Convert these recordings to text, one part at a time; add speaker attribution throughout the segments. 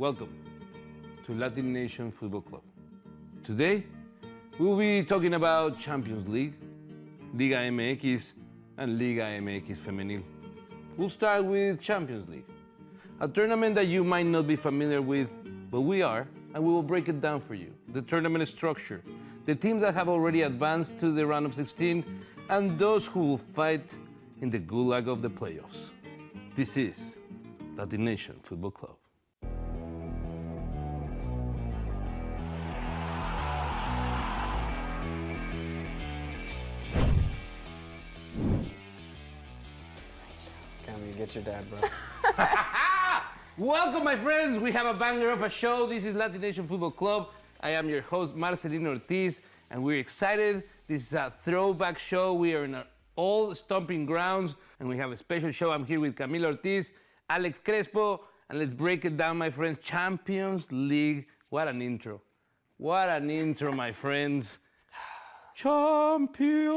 Speaker 1: Welcome to LatiNation Football Club. Today, we'll be talking about Champions League, Liga MX, and Liga MX Femenil. We'll start with Champions League, a tournament that you might not be familiar with, but we are, and we will break it down for you. The tournament structure, the teams that have already advanced to the round of 16, and those who will fight in the gulag of the playoffs. This is LatiNation Football Club.
Speaker 2: Camila, get your dad, bro.
Speaker 1: Welcome, my friends. We have a banger of a show. This is LatiNation Football Club. I am your host, Marcelino Ortiz, and we're excited. This is a throwback show. We are in our old stomping grounds, and we have a special show. I'm here with Camila Ortiz, Alex Crespo, and let's break it down, my friends. Champions League. What an intro. What an intro, my friends. Champions.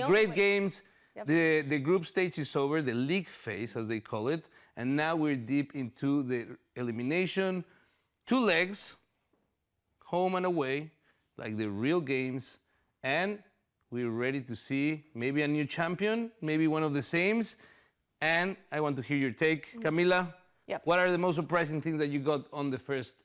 Speaker 1: Great games. Yep. The group stage is over, the league phase, as they call it, and now we're deep into the elimination. 2 legs, home and away, like the real games, and we're ready to see maybe a new champion, maybe one of the sames, and I want to hear your take. Camila, What are the most surprising things that you got on the first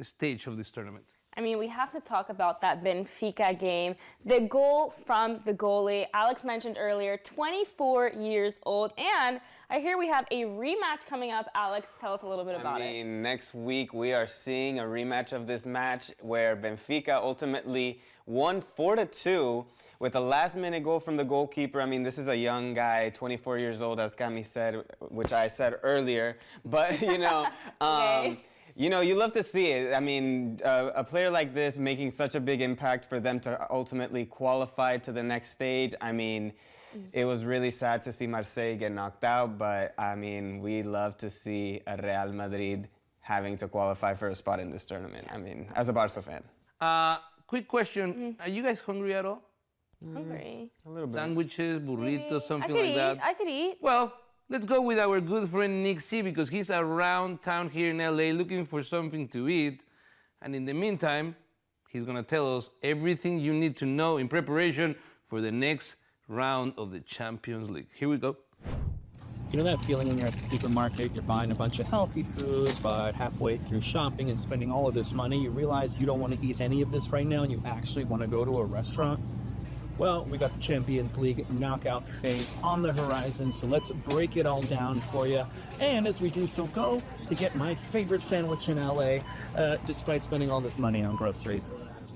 Speaker 1: stage of this tournament?
Speaker 3: I mean, we have to talk about that Benfica game. The goal from the goalie, Alex mentioned earlier, 24 years old. And I hear we have a rematch coming up. Alex, tell us a little bit about it.
Speaker 2: Next week we are seeing a rematch of this match where Benfica ultimately won 4-2 with a last-minute goal from the goalkeeper. I mean, this is a young guy, 24 years old, as Cami said, which I said earlier. But,
Speaker 3: Okay.
Speaker 2: You love to see it. I mean, a player like this making such a big impact for them to ultimately qualify to the next stage. I mean, it was really sad to see Marseille get knocked out, but I mean, we love to see a Real Madrid having to qualify for a spot in this tournament. I mean, as a Barca fan.
Speaker 1: Quick question. Are you guys hungry at all?
Speaker 3: Hungry.
Speaker 2: A little bit.
Speaker 1: Sandwiches, burritos, something like that?
Speaker 3: I could eat.
Speaker 1: Well, let's go with our good friend Nik Z, because he's around town here in LA looking for something to eat. And in the meantime, he's going to tell us everything you need to know in preparation for the next round of the Champions League. Here we go.
Speaker 4: You know that feeling when you're at the supermarket, you're buying a bunch of healthy foods, but halfway through shopping and spending all of this money, you realize you don't want to eat any of this right now and you actually want to go to a restaurant? Well, we got the Champions League knockout phase on the horizon, so let's break it all down for you. And as we do so, go to get my favorite sandwich in LA, despite spending all this money on groceries.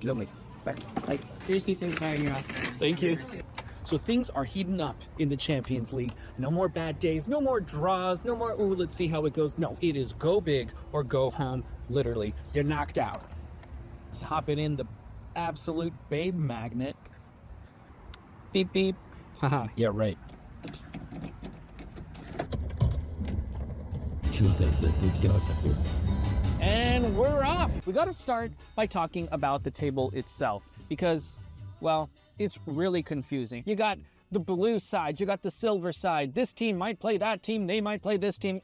Speaker 4: Lovely. Back. Like, here's these things in your house. Thank you. So things are heating up in the Champions League. No more bad days, no more draws, no more, ooh, let's see how it goes. No, it is go big or go home, literally. You're knocked out. Let's hop it in the absolute babe magnet. Beep, beep. Haha, yeah, right. And we're off. We got to start by talking about the table itself because, well, it's really confusing. You got the blue side, you got the silver side. This team might play that team, they might play this team.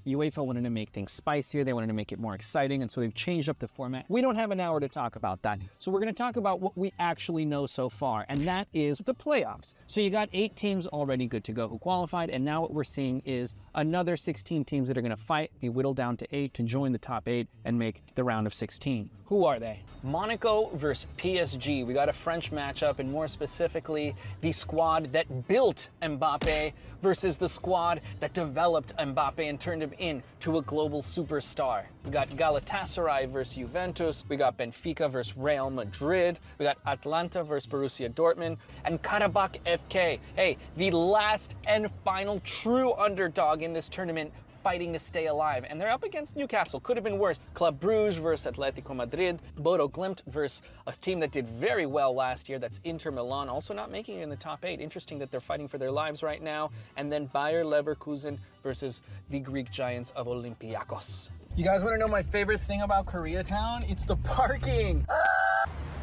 Speaker 4: UEFA wanted to make things spicier, they wanted to make it more exciting, and so they've changed up the format. We don't have an hour to talk about that, so we're going to talk about what we actually know so far, and that is the playoffs. So you got 8 teams already good to go who qualified, and now what we're seeing is another 16 teams that are going to fight, be whittled down to 8 to join the top 8 and make the round of 16. Who are they? Monaco versus PSG. We got a French matchup, and more specifically, the squad that built Mbappe versus the squad that developed Mbappe and turned him into a global superstar. We got Galatasaray versus Juventus. We got Benfica versus Real Madrid. We got Atlanta versus Borussia Dortmund. And Karabakh FK. Hey, the last and final true underdog in this tournament, fighting to stay alive, and they're up against Newcastle. Could have been worse. Club Brugge versus Atletico Madrid. Bodo Glimt versus a team that did very well last year, that's Inter Milan, also not making it in the top 8. Interesting that they're fighting for their lives right now. And then Bayer Leverkusen versus the Greek giants of Olympiacos. You guys want to know my favorite thing about Koreatown? It's the parking.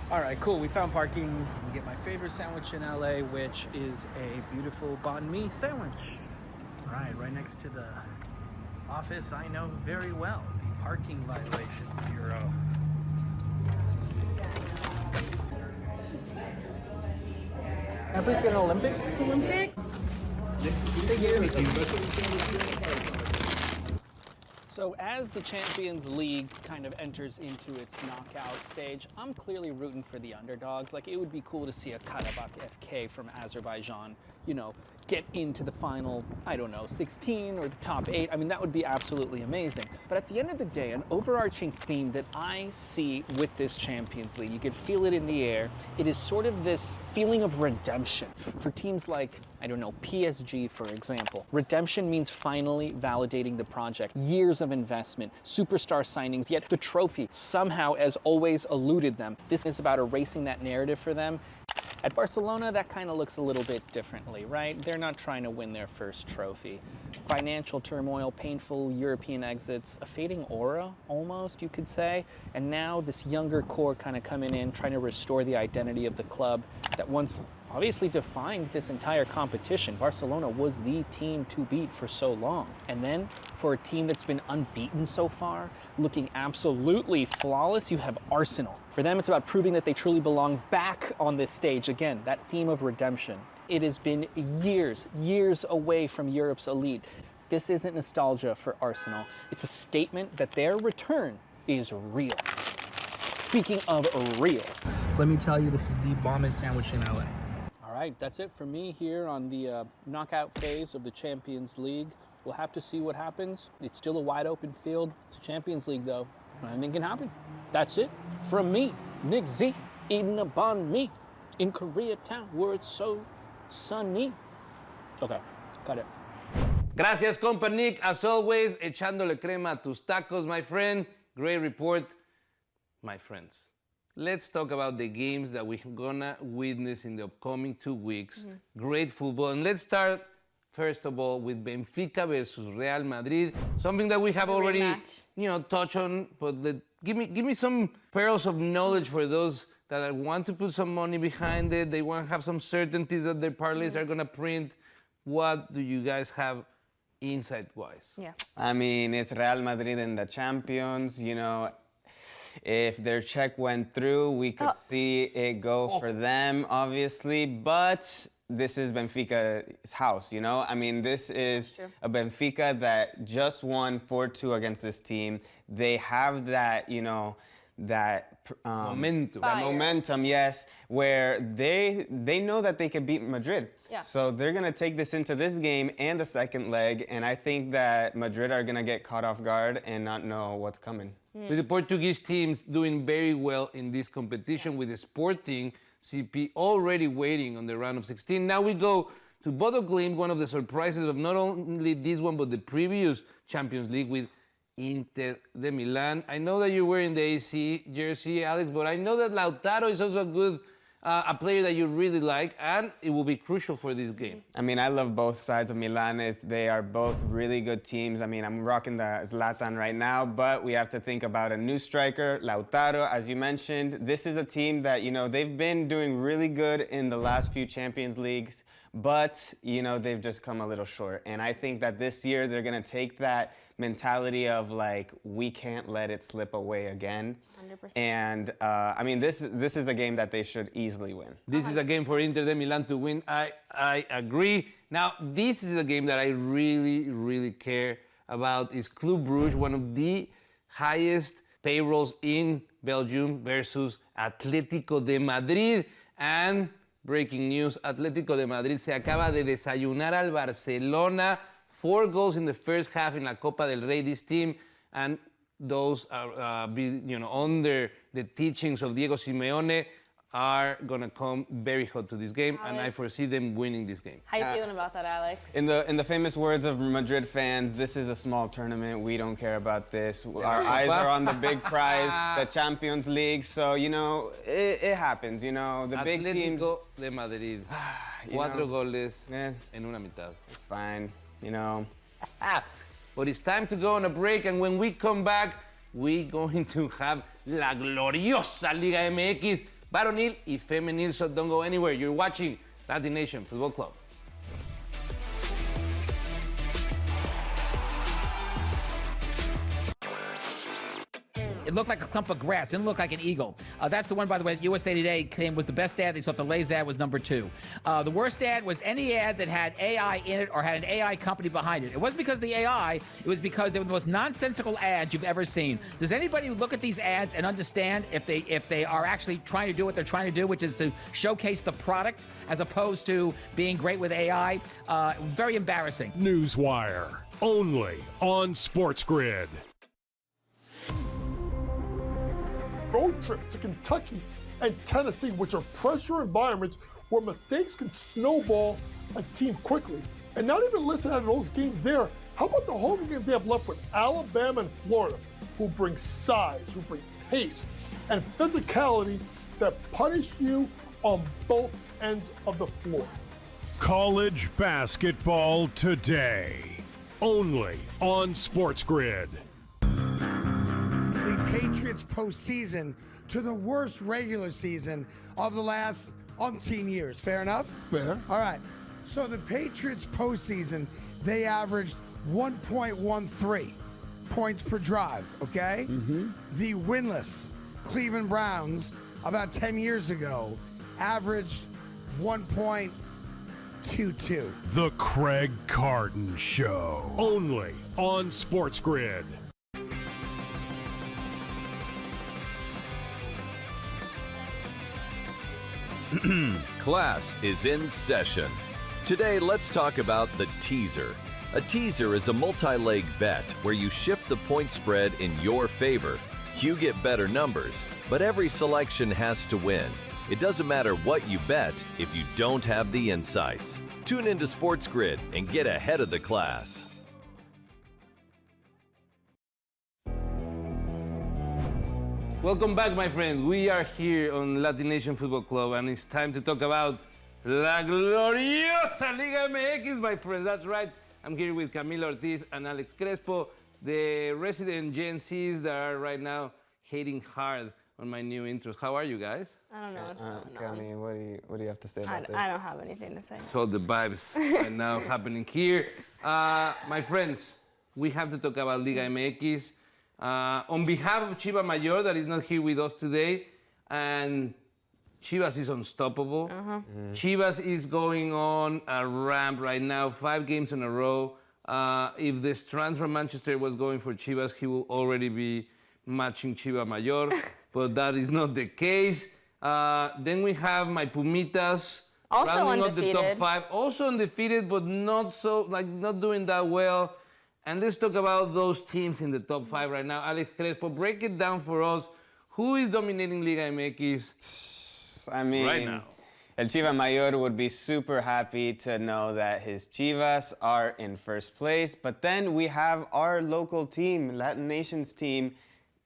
Speaker 4: All right, cool. We found parking. We get my favorite sandwich in LA, which is a beautiful banh mi sandwich. Right next to the
Speaker 5: office I know very well, the Parking Violations Bureau.
Speaker 4: Can I please get an Olympic?
Speaker 3: Olympic?
Speaker 4: So as the Champions League kind of enters into its knockout stage, I'm clearly rooting for the underdogs. Like, it would be cool to see a Karabakh FK from Azerbaijan, you know, get into the final, I don't know, 16 or the top 8. I mean, that would be absolutely amazing. But at the end of the day, an overarching theme that I see with this Champions League, you can feel it in the air, it is sort of this feeling of redemption. For teams like, I don't know, PSG, for example. Redemption means finally validating the project. Years of investment, superstar signings, yet the trophy somehow, as always, eluded them. This is about erasing that narrative for them. At Barcelona, that kind of looks a little bit differently, right? They're not trying to win their first trophy. Financial turmoil, painful European exits, a fading aura, almost, you could say. And now this younger core kind of coming in, trying to restore the identity of the club that once obviously defined this entire competition. Barcelona was the team to beat for so long. And then for a team that's been unbeaten so far, looking absolutely flawless, you have Arsenal. For them, it's about proving that they truly belong back on this stage. Again, that theme of redemption. It has been years away from Europe's elite. This isn't nostalgia for Arsenal. It's a statement that their return is real. Speaking of real.
Speaker 5: Let me tell you, this is the bombest sandwich in LA.
Speaker 4: All right, that's it for me here on the knockout phase of the Champions League. We'll have to see what happens. It's still a wide open field. It's a Champions League though. Anything can happen. That's it from me, Nik Z, eating a banh mi in Koreatown where it's so sunny. Okay, got it.
Speaker 1: Gracias, compa Nick. As always, echándole crema a tus tacos, my friend. Great report, my friends. Let's talk about the games that we're gonna witness in the upcoming 2 weeks. Great football. And let's start, first of all, with Benfica versus Real Madrid. Something that we have already, touched on. But give me some pearls of knowledge for those that want to put some money behind it. They want to have some certainties that their parlays are gonna print. What do you guys have insight-wise?
Speaker 3: Yeah.
Speaker 2: I mean, it's Real Madrid and the champions, If their check went through, we could see it go for them, obviously. But this is Benfica's house, I mean, this is a Benfica that just won 4-2 against this team. They have that,
Speaker 1: Momentum.
Speaker 2: That momentum, yes, where they know that they can beat Madrid.
Speaker 3: Yeah.
Speaker 2: So they're going to take this into this game and the second leg, and I think that Madrid are going to get caught off guard and not know what's coming.
Speaker 1: With the Portuguese teams doing very well in this competition, with the Sporting CP already waiting on the round of 16. Now we go to Bodo Glimt, one of the surprises of not only this one, but the previous Champions League with Inter de Milan. I know that you're wearing the AC jersey, Alex, but I know that Lautaro is also a player that you really like, and it will be crucial for this game.
Speaker 2: I mean, I love both sides of Milan. They are both really good teams. I mean, I'm rocking the Zlatan right now, but we have to think about a new striker, Lautaro, as you mentioned. This is a team that, they've been doing really good in the last few Champions Leagues, but, they've just come a little short. And I think that this year they're going to take that mentality of, we can't let it slip away again.
Speaker 3: 100%.
Speaker 2: And, I mean, this is a game that they should easily win.
Speaker 1: This is a game for Inter de Milan to win. I agree. Now, this is a game that I really care about. Is Club Brugge, one of the highest payrolls in Belgium, versus Atlético de Madrid. And breaking news, Atlético de Madrid se acaba de desayunar al Barcelona. 4 goals in the first half in La Copa del Rey, this team, and those are, under the teachings of Diego Simeone, are gonna come very hot to this game, and I foresee them winning this game.
Speaker 3: How you feeling about that, Alex?
Speaker 2: In the famous words of Madrid fans, this is a small tournament. We don't care about this. Our eyes are on the big prize, the Champions League. So, it happens, The big teams.
Speaker 1: Atlético de Madrid. 4 goles en una mitad.
Speaker 2: It's fine,
Speaker 1: But it's time to go on a break, and when we come back, we're going to have La Gloriosa Liga MX, Varonil y Femenil, so don't go anywhere. You're watching LatiNation Football Club.
Speaker 6: It looked like a clump of grass. It didn't look like an eagle. That's the one, by the way, USA Today claimed was the best ad. They thought the Lay's ad was number 2. The worst ad was any ad that had AI in it or had an AI company behind it. It wasn't because of the AI. It was because they were the most nonsensical ads you've ever seen. Does anybody look at these ads and understand if they are actually trying to do what they're trying to do, which is to showcase the product as opposed to being great with AI? Very embarrassing.
Speaker 7: Newswire, only on SportsGrid.
Speaker 8: Road trips to Kentucky and Tennessee, which are pressure environments where mistakes can snowball a team quickly. And not even listening to those games there, how about the home games they have left with Alabama and Florida, who bring size, who bring pace, and physicality that punish you on both ends of the floor.
Speaker 7: College basketball today, only on SportsGrid.
Speaker 9: The Patriots postseason to the worst regular season of the last umpteen years. Fair enough?
Speaker 8: Fair.
Speaker 9: All right. So the Patriots postseason, they averaged 1.13 points per drive, okay? The winless Cleveland Browns about 10 years ago averaged 1.22.
Speaker 7: The Craig Carton Show, only on SportsGrid.
Speaker 10: Class is in session. Today, let's talk about the teaser. A teaser is a multi-leg bet where you shift the point spread in your favor. You get better numbers, but every selection has to win. It doesn't matter what you bet if you don't have the insights. Tune into SportsGrid and get ahead of the class.
Speaker 1: Welcome back, my friends. We are here on LatiNation Football Club, and it's time to talk about La Gloriosa Liga MX, my friends. That's right. I'm here with Camila Ortiz and Alex Crespo, the resident Gen Zs that are right now hating hard on my new intros. How are you guys?
Speaker 3: I don't know what's going on.
Speaker 2: Cami, what do you have to say about this?
Speaker 3: I don't have anything to say.
Speaker 1: So the vibes right now happening here. My friends, we have to talk about Liga MX. On behalf of Chiva Mayor, that is not here with us today, and Chivas is unstoppable. Chivas is going on a ramp right now, 5 games in a row. If the Strand from Manchester was going for Chivas, he will already be matching Chiva Mayor, but that is not the case. Then we have my Pumitas,
Speaker 3: Also
Speaker 1: rounding up the top
Speaker 3: undefeated.
Speaker 1: 5, also undefeated, but not doing that well. And let's talk about those teams in the top 5 right now. Alex Crespo, break it down for us. Who is dominating Liga MX
Speaker 2: I mean,
Speaker 1: right now?
Speaker 2: El Chiva Mayor would be super happy to know that his Chivas are in first place. But then we have our local team, LatiNation's team,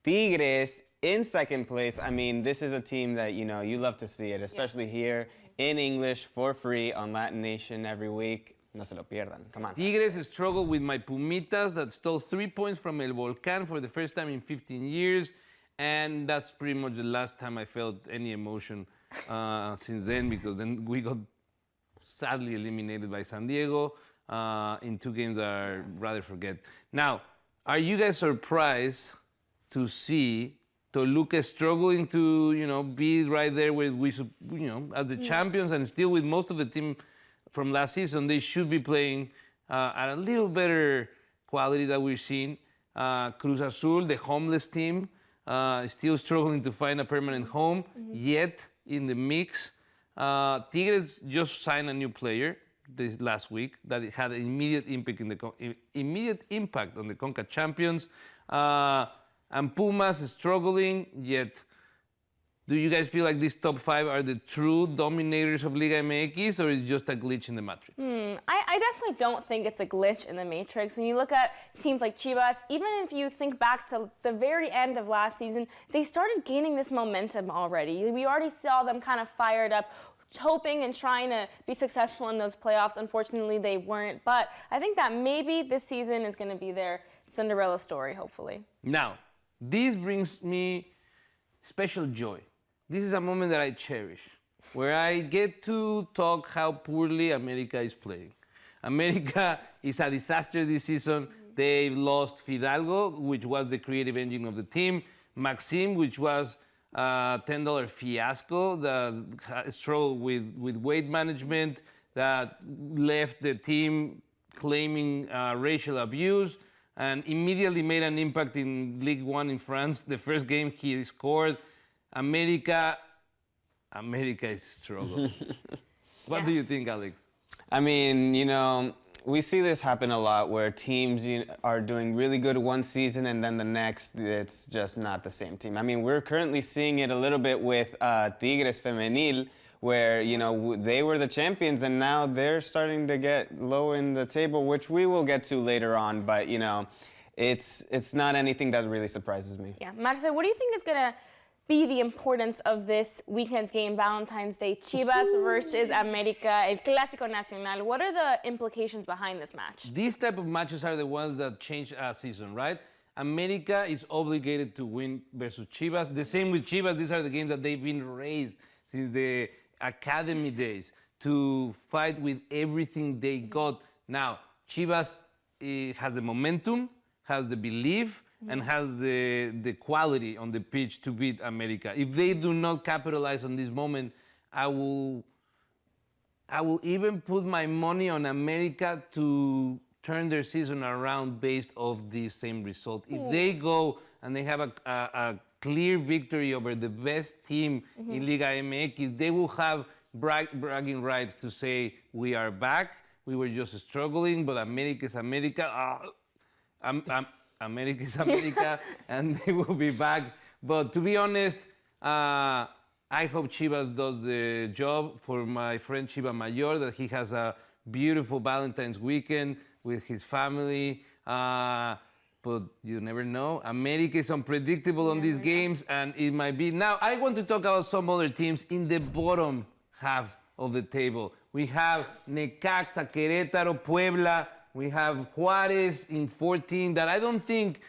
Speaker 2: Tigres, in second place. I mean, this is a team that, you know, you love to see it, especially here in English for free on LatiNation every week. No se lo pierdan. Come on.
Speaker 1: Tigres struggled with my Pumitas that stole 3 points from El Volcán for the first time in 15 years. And that's pretty much the last time I felt any emotion since then, because then we got sadly eliminated by San Diego in 2 games that I'd rather forget. Now, are you guys surprised to see Toluca struggling to, be right there with, as the champions, and still with most of the team from last season? They should be playing at a little better quality that we've seen. Cruz Azul, the homeless team, is still struggling to find a permanent home, yet in the mix. Tigres just signed a new player this last week that had an immediate impact on the CONCACAF champions. And Pumas is struggling, yet do you guys feel like these top 5 are the true dominators of Liga MX, or is it just a glitch in the matrix?
Speaker 3: I definitely don't think it's a glitch in the matrix. When you look at teams like Chivas, even if you think back to the very end of last season, they started gaining this momentum already. We already saw them kind of fired up, hoping and trying to be successful in those playoffs. Unfortunately, they weren't. But I think that maybe this season is going to be their Cinderella story, hopefully.
Speaker 1: Now, this brings me special joy. This is a moment that I cherish, where I get to talk how poorly America is playing. America is a disaster this season. They lost Fidalgo, which was the creative engine of the team. Maxim, which was a $10 fiasco that struggled with weight management, that left the team claiming racial abuse, and immediately made an impact in Ligue 1 in France. The first game he scored. America is struggling. What do you think, Alex?
Speaker 2: I mean, we see this happen a lot where teams are doing really good one season and then the next, it's just not the same team. I mean, we're currently seeing it a little bit with Tigres Femenil, where, they were the champions and now they're starting to get low in the table, which we will get to later on. But, it's not anything that really surprises me.
Speaker 3: Yeah. Marcel, what do you think is going to be the importance of this weekend's game, Valentine's Day, Chivas versus America, El Clásico Nacional? What are the implications behind this match?
Speaker 1: These type of matches are the ones that change a season, right? America is obligated to win versus Chivas. The same with Chivas. These are the games that they've been raised since the academy days to fight with everything they got. Now, Chivas has the momentum, has the belief, and has the quality on the pitch to beat America. If they do not capitalize on this moment, I will even put my money on America to turn their season around based off this same result. If they go and they have a clear victory over the best team in Liga MX, they will have bragging rights to say, we are back, we were just struggling, but America is America. America is America, and they will be back. But to be honest, I hope Chivas does the job for my friend Chiva Mayor, that he has a beautiful Valentine's weekend with his family. But you never know. America is unpredictable on these games, and it might be. Now, I want to talk about some other teams in the bottom half of the table. We have Necaxa, Querétaro, Puebla. We have Juarez in 14, that I don't think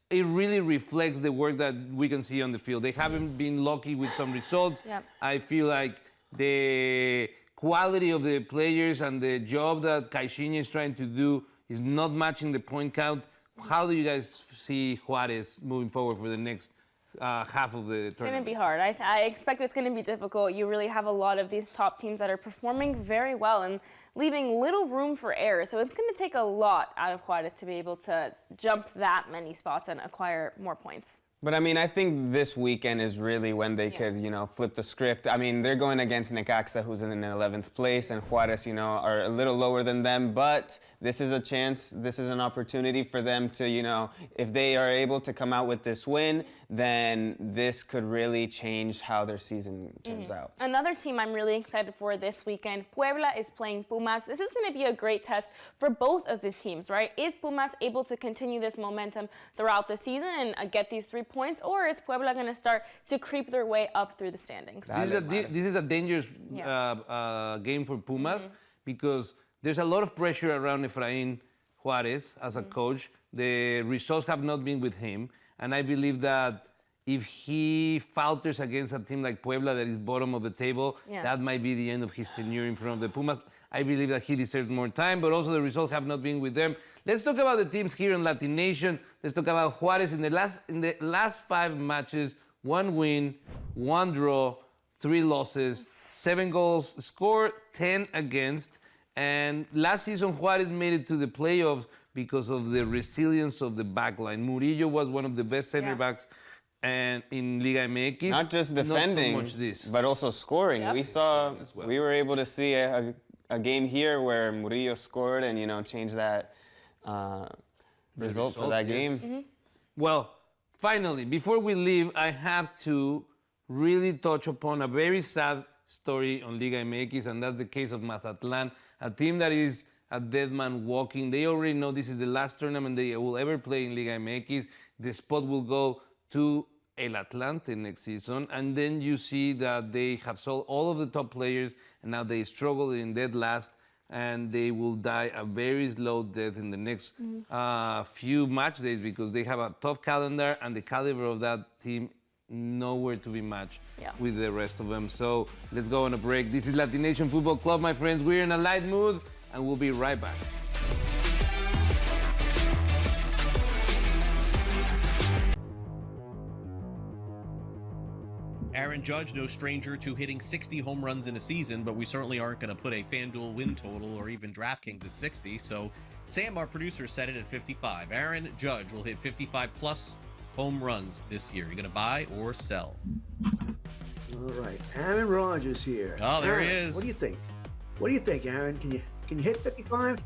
Speaker 1: it really reflects the work that we can see on the field. They haven't been lucky with some results.
Speaker 3: Yep.
Speaker 1: I feel like the quality of the players and the job that Caixinha is trying to do is not matching the point count. How do you guys see Juarez moving forward for the next half of the tournament?
Speaker 3: It's going to be hard. I expect it's going to be difficult. You really have a lot of these top teams that are performing very well and leaving little room for error. So it's going to take a lot out of Juarez to be able to jump that many spots and acquire more points.
Speaker 2: But I mean, I think this weekend is really when they could, flip the script. I mean, they're going against Necaxa, who's in the 11th place, and Juarez, are a little lower than them. But this is a chance, this is an opportunity for them to, if they are able to come out with this win, then this could really change how their season turns out.
Speaker 3: Another team I'm really excited for this weekend, Puebla is playing Pumas. This is going to be a great test for both of these teams, right? Is Pumas able to continue this momentum throughout the season and get these 3 points, or is Puebla going to start to creep their way up through the standings?
Speaker 1: This is a dangerous game for Pumas because there's a lot of pressure around Efraín Juarez as a coach. The results have not been with him. And I believe that if he falters against a team like Puebla that is bottom of the table, that might be the end of his tenure in front of the Pumas. I believe that he deserves more time, but also the results have not been with them. Let's talk about the teams here in LatiNation. Let's talk about Juarez in the last 5 matches, 1 win, 1 draw, 3 losses, 7 goals scored, 10 against. And last season, Juarez made it to the playoffs because of the resilience of the backline. Murillo was one of the best center backs and in Liga MX.
Speaker 2: Not just defending,
Speaker 1: not so much this.
Speaker 2: but also scoring. We were able to see a game here where Murillo scored and, changed that result for that game.
Speaker 1: Well, finally, before we leave, I have to really touch upon a very sad story on Liga MX, and that's the case of Mazatlan, a team that is a dead man walking. They already know this is the last tournament they will ever play in Liga MX. The spot will go to El Atlante next season, and then you see that they have sold all of the top players, and now they struggle in dead last, and they will die a very slow death in the next few match days because they have a tough calendar, and the caliber of that team nowhere to be matched with the rest of them. So let's go on a break. This is LatiNation Football Club, my friends. We're in a light mood, and we'll be right back.
Speaker 11: Aaron Judge, no stranger to hitting 60 home runs in a season, but we certainly aren't going to put a FanDuel win total or even DraftKings at 60. So Sam, our producer, set it at 55. Aaron Judge will hit 55 plus home runs this year. You going to buy or sell?
Speaker 12: All right, Aaron Rodgers here.
Speaker 11: Oh, there
Speaker 12: Aaron,
Speaker 11: he is.
Speaker 12: What do you think? What do you think, Aaron? Can you hit 55?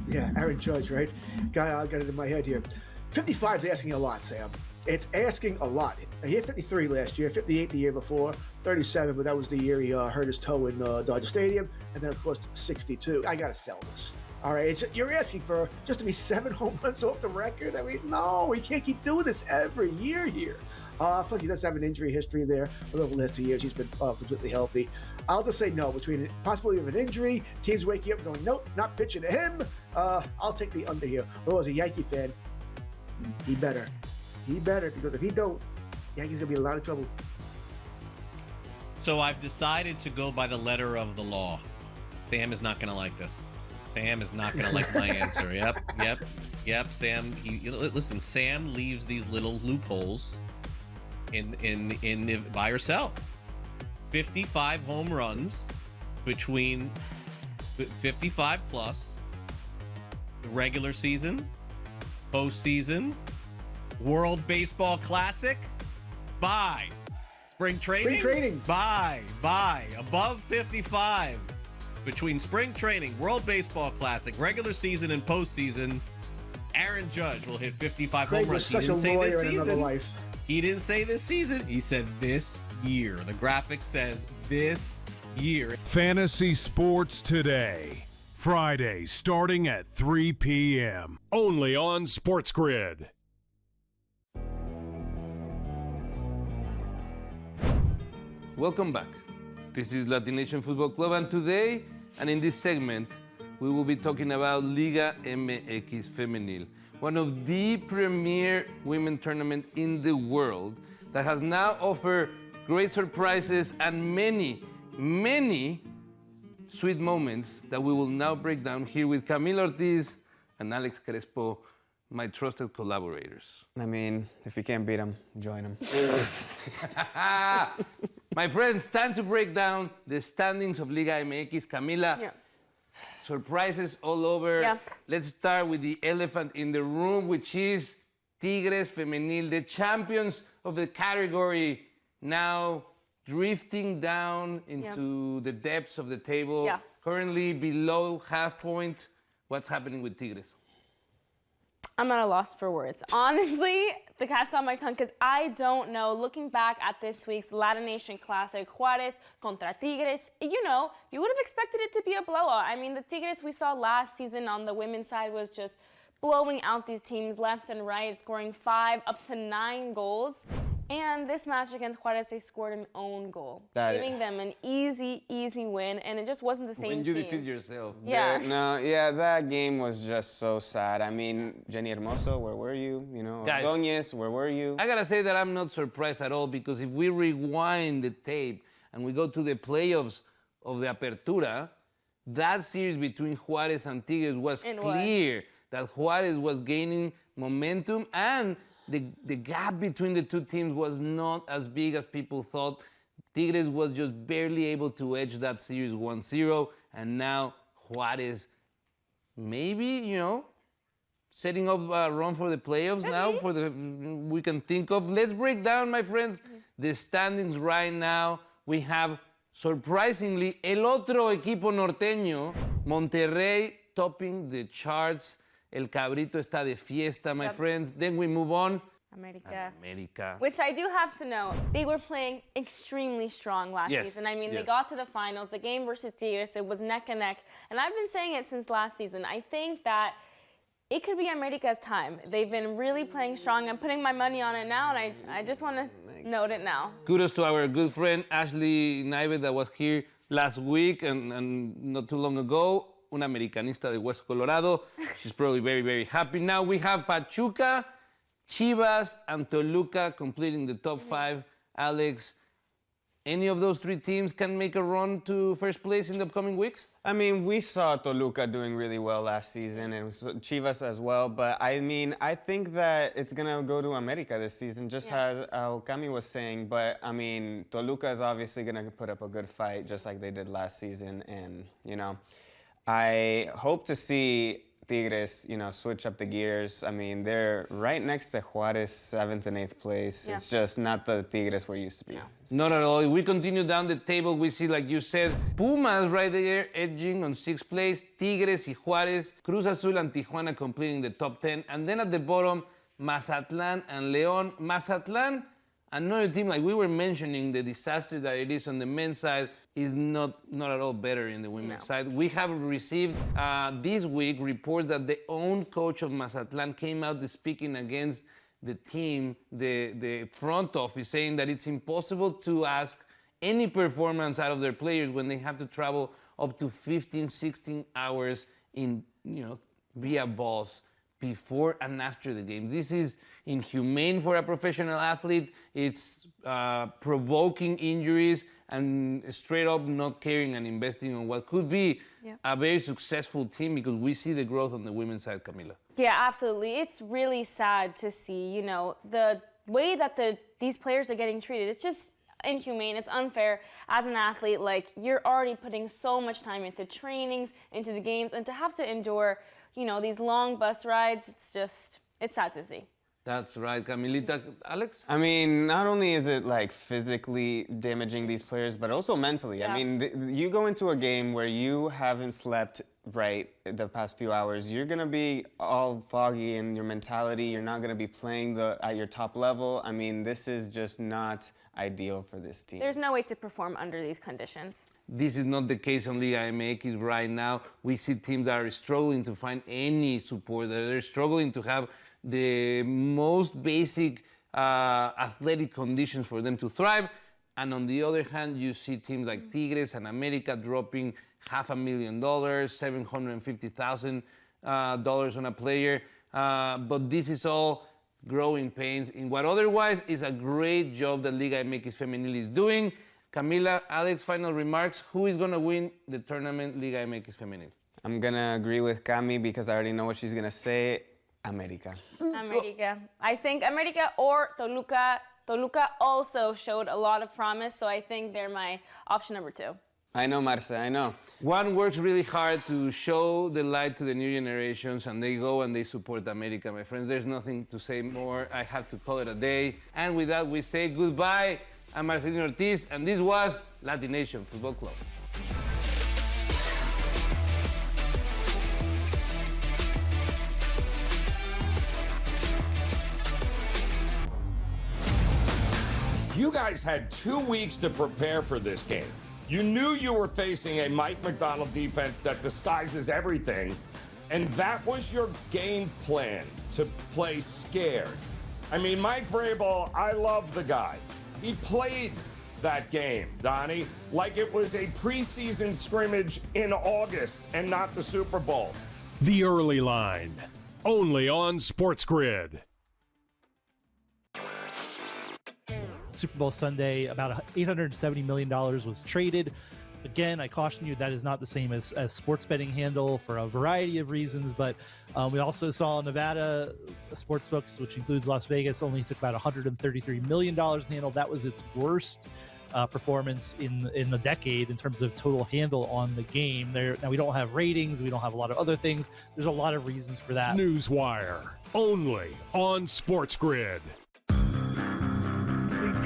Speaker 12: Yeah, Aaron Judge, right? I got it in my head here. 55 is asking a lot, Sam. It's asking a lot. He hit 53 last year, 58 the year before, 37, but that was the year he hurt his toe in Dodger Stadium, and then of course 62. I gotta sell this. All right, you're asking for just to be 7 home runs off the record. I mean, no, we can't keep doing this every year here. Plus, he does have an injury history there. Over the last 2 years, he's been completely healthy. I'll just say no. Between the possibility of an injury, teams waking up and going, nope, not pitching to him. I'll take the under here. Although as a Yankee fan, he better, because if he don't, Yankees gonna be in a lot of trouble.
Speaker 11: So I've decided to go by the letter of the law. Sam is not going to like this. Sam is not going to like my answer. Yep. Sam, listen. Sam leaves these little loopholes in the buy or sell. 55 home runs between 55 plus the regular season, postseason, World Baseball Classic. Buy. Spring training. Buy. Above 55 between spring training, World Baseball Classic, regular season, and postseason. Aaron Judge will hit 55 home runs. He didn't say this season. He didn't say this season. He said this year. The graphic says this year.
Speaker 7: Fantasy Sports Today. Friday, starting at 3 p.m. Only on SportsGrid.
Speaker 1: Welcome back. This is LatiNation Football Club, and today, and in this segment, we will be talking about Liga MX Femenil, one of the premier women tournament in the world that has now offered great surprises and many, many sweet moments that we will now break down here with Camila Ortiz and Alex Crespo, my trusted collaborators.
Speaker 2: I mean, if you can't beat them, join them.
Speaker 1: My friends, time to break down the standings of Liga MX. Camila,
Speaker 3: Yeah.
Speaker 1: surprises all over.
Speaker 3: Yeah.
Speaker 1: Let's start with the elephant in the room, which is Tigres Femenil, the champions of the category, now drifting down into the depths of the table.
Speaker 3: Yeah.
Speaker 1: Currently below half point. What's happening with Tigres?
Speaker 3: I'm at a loss for words. Honestly, the cat's on my tongue because I don't know. Looking back at this week's LatiNation Classic, Juárez contra Tigres, you know, you would have expected it to be a blowout. I mean, the Tigres we saw last season on the women's side was just blowing out these teams left and right, scoring 5 up to 9 goals. And this match against Juárez, they scored an own goal, giving them an easy win, and it just wasn't the same
Speaker 1: When you
Speaker 3: team.
Speaker 1: defeat yourself.
Speaker 3: Yeah.
Speaker 2: That game was just so sad. I mean, Jenny Hermoso, where were you? You know,
Speaker 1: Guys,
Speaker 2: Ordóñez, where were you?
Speaker 1: I gotta say that I'm not surprised at all, because if we rewind the tape and we go to the playoffs of the Apertura, that series between Juárez and Tigres was clear that Juárez was gaining momentum, and the gap between the two teams was not as big as people thought. Tigres was just barely able to edge that series 1-0, and now Juárez maybe, you know, setting up a run for the playoffs now we can think of. Let's break down, my friends, the standings right now. We have, surprisingly, el otro equipo norteño, Monterrey, topping the charts. El Cabrito está de fiesta, my friends. Then we move on. America.
Speaker 3: Which I do have to know, they were playing extremely strong last season. I mean, they got to the finals. The game versus Tigres, it was neck and neck. And I've been saying it since last season. I think that it could be America's time. They've been really playing strong. I'm putting my money on it now, and I just want to note it now.
Speaker 1: Kudos to our good friend Ashley Naive that was here last week and not too long ago. Una americanista de West Colorado. She's probably very, very happy. Now we have Pachuca, Chivas, and Toluca completing the top 5. Alex, any of those three teams can make a run to first place in the upcoming weeks?
Speaker 2: I mean, we saw Toluca doing really well last season and Chivas as well. But I mean, I think that it's going to go to America this season, just as Cami was saying. But I mean, Toluca is obviously going to put up a good fight, just like they did last season. And, you know, I hope to see Tigres, you know, switch up the gears. I mean, they're right next to Juarez, 7th and 8th place.
Speaker 3: Yeah.
Speaker 2: It's just not the Tigres we're used to be.
Speaker 1: Not at all. If we continue down the table, we see, like you said, Pumas right there edging on 6th place, Tigres y Juarez, Cruz Azul and Tijuana completing the top 10. And then at the bottom, Mazatlan and León. Mazatlan, another team, like we were mentioning, the disaster that it is on the men's side is not at all better in the women's side. We have received this week reports that the own coach of Mazatlan came out speaking against the team, the front office, saying that it's impossible to ask any performance out of their players when they have to travel up to 15, 16 hours in, you know, via bus before and after the games. This is inhumane for a professional athlete. It's provoking injuries and straight up not caring and investing on what could be a very successful team, because we see the growth on the women's side, Camila.
Speaker 3: Yeah, absolutely. It's really sad to see, you know, the way that these players are getting treated. It's just inhumane. It's unfair. As an athlete, like, you're already putting so much time into trainings, into the games, and to have to endure, you know, these long bus rides, it's sad to see.
Speaker 1: That's right, Camilita. Alex?
Speaker 2: I mean, not only is it like physically damaging these players, but also mentally.
Speaker 3: Yeah.
Speaker 2: I mean, you go into a game where you haven't slept right the past few hours, you're gonna be all foggy in your mentality. You're not gonna be playing at your top level. I mean, this is just not ideal for this team.
Speaker 3: There's no way to perform under these conditions.
Speaker 1: This is not the case on Liga MX right now. We see teams that are struggling to find any support, that they're struggling to have the most basic athletic conditions for them to thrive. And on the other hand, you see teams like Tigres and America dropping $500,000, $750,000 on a player. But this is all growing pains in what otherwise is a great job that Liga MX Femenil is doing. Camila, Alex, final remarks. Who is going to win the tournament, Liga MX Femenil?
Speaker 2: I'm going to agree with Cami because I already know what she's going to say. America.
Speaker 3: America. I think America or Toluca. Toluca also showed a lot of promise, so I think they're my option number 2.
Speaker 2: I know, Marce, I know.
Speaker 1: One works really hard to show the light to the new generations, and they go and they support America, my friends. There's nothing to say more. I have to call it a day. And with that, we say goodbye. I'm Marcelino Ortiz, and this was LatiNation Football Club.
Speaker 13: You guys had 2 weeks to prepare for this game. You knew you were facing a Mike McDonald defense that disguises everything, and that was your game plan, to play scared. I mean, Mike Vrabel, I love the guy. He played that game, Donnie, like it was a preseason scrimmage in August and not the Super Bowl.
Speaker 7: The Early Line, only on SportsGrid.
Speaker 14: Super Bowl Sunday, about $870 million was traded. Again, I caution you, that is not the same as sports betting handle for a variety of reasons, but we also saw Nevada sportsbooks, which includes Las Vegas, only took about $133 million in handle. That was its worst performance in the decade in terms of total handle on the game. Now, we don't have ratings, we don't have a lot of other things. There's a lot of reasons for that.
Speaker 7: Newswire, only on SportsGrid.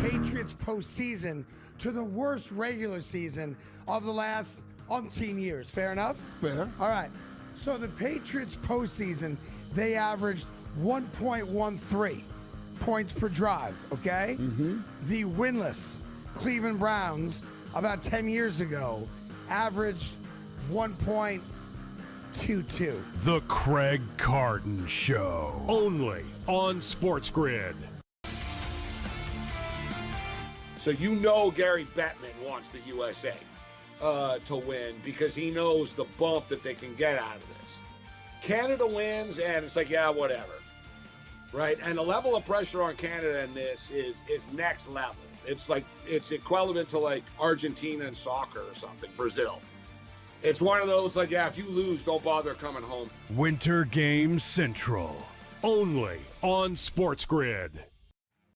Speaker 9: Patriots postseason to the worst regular season of the last umpteen years. Fair enough?
Speaker 8: Fair.
Speaker 9: All right. So the Patriots postseason, they averaged 1.13 points per drive, okay?
Speaker 6: Mm-hmm.
Speaker 9: The winless Cleveland Browns about 10 years ago averaged 1.22.
Speaker 7: The Craig Carton Show, only on SportsGrid.
Speaker 13: So you know Gary Bettman wants the USA to win because he knows the bump that they can get out of this. Canada wins, and it's like, yeah, whatever, right? And the level of pressure on Canada in this is next level.
Speaker 15: It's equivalent to like Argentina in soccer or something, Brazil. It's one of those like, yeah, if you lose, don't bother coming home.
Speaker 7: Winter Games Central, only on SportsGrid.